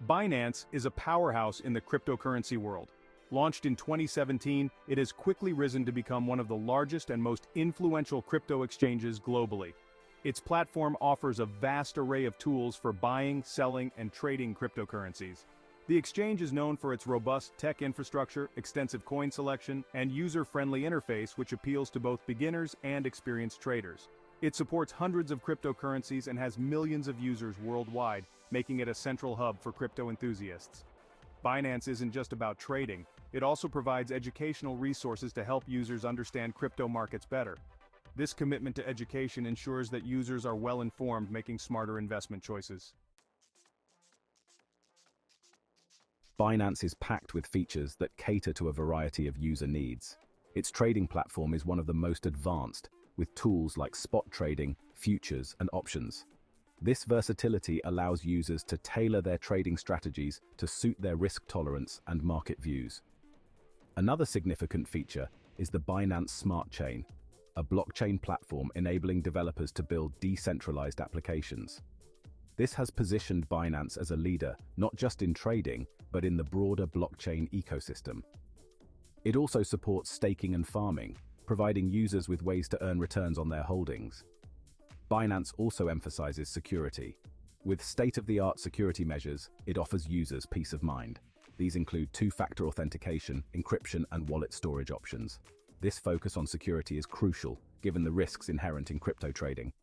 Binance is a powerhouse in the cryptocurrency world. Launched in 2017, it has quickly risen to become one of the largest and most influential crypto exchanges globally. Its platform offers a vast array of tools for buying, selling, and trading cryptocurrencies. The exchange is known for its robust tech infrastructure, extensive coin selection, and user-friendly interface which appeals to both beginners and experienced traders. It supports hundreds of cryptocurrencies and has millions of users worldwide, making it a central hub for crypto enthusiasts. Binance isn't just about trading, it also provides educational resources to help users understand crypto markets better. This commitment to education ensures that users are well informed, making smarter investment choices. Binance is packed with features that cater to a variety of user needs. Its trading platform is one of the most advanced, with tools like spot trading, futures, and options. This versatility allows users to tailor their trading strategies to suit their risk tolerance and market views. Another significant feature is the Binance Smart Chain, a blockchain platform enabling developers to build decentralized applications. This has positioned Binance as a leader not just in trading, but in the broader blockchain ecosystem. It also supports staking and farming, providing users with ways to earn returns on their holdings. Binance also emphasizes security. With state-of-the-art security measures, it offers users peace of mind. These include two-factor authentication, encryption, and wallet storage options. This focus on security is crucial, given the risks inherent in crypto trading.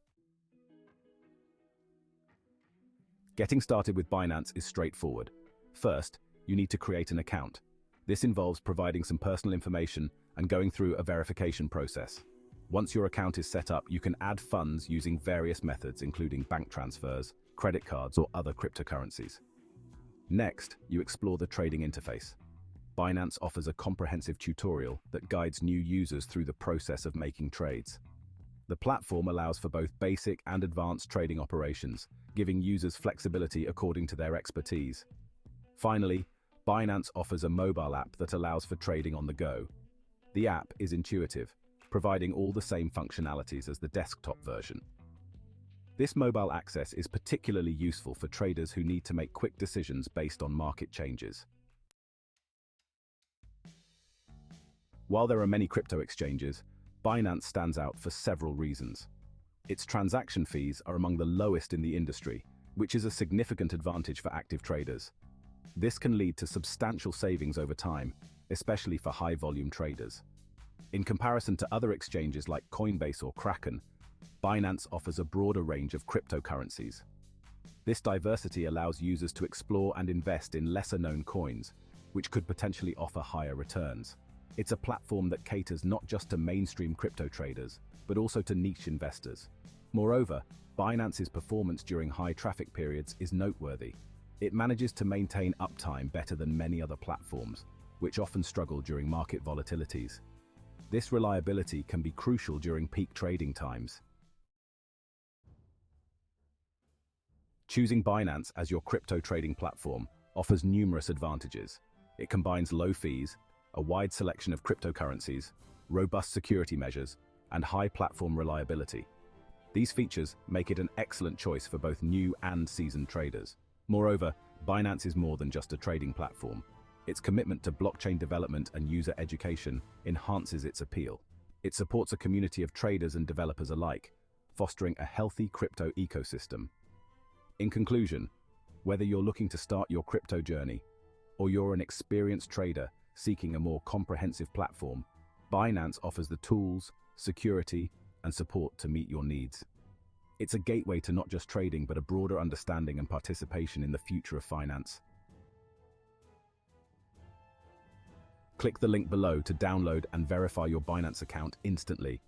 Getting started with Binance is straightforward. First, you need to create an account. This involves providing some personal information and going through a verification process. Once your account is set up, you can add funds using various methods, including bank transfers, credit cards, or other cryptocurrencies. Next, you explore the trading interface. Binance offers a comprehensive tutorial that guides new users through the process of making trades. The platform allows for both basic and advanced trading operations, giving users flexibility according to their expertise. Finally, Binance offers a mobile app that allows for trading on the go. The app is intuitive, providing all the same functionalities as the desktop version. This mobile access is particularly useful for traders who need to make quick decisions based on market changes. While there are many crypto exchanges, Binance stands out for several reasons. Its transaction fees are among the lowest in the industry, which is a significant advantage for active traders. This can lead to substantial savings over time, especially for high-volume traders. In comparison to other exchanges like Coinbase or Kraken, Binance offers a broader range of cryptocurrencies. This diversity allows users to explore and invest in lesser-known coins, which could potentially offer higher returns. It's a platform that caters not just to mainstream crypto traders, but also to niche investors. Moreover, Binance's performance during high traffic periods is noteworthy. It manages to maintain uptime better than many other platforms, which often struggle during market volatilities. This reliability can be crucial during peak trading times. Choosing Binance as your crypto trading platform offers numerous advantages. It combines low fees, a wide selection of cryptocurrencies, robust security measures, and high platform reliability. These features make it an excellent choice for both new and seasoned traders. Moreover, Binance is more than just a trading platform. Its commitment to blockchain development and user education enhances its appeal. It supports a community of traders and developers alike, fostering a healthy crypto ecosystem. In conclusion, whether you're looking to start your crypto journey, or you're an experienced trader seeking a more comprehensive platform, Binance offers the tools, security, and support to meet your needs. It's a gateway to not just trading, but a broader understanding and participation in the future of finance. Click the link below to download and verify your Binance account instantly.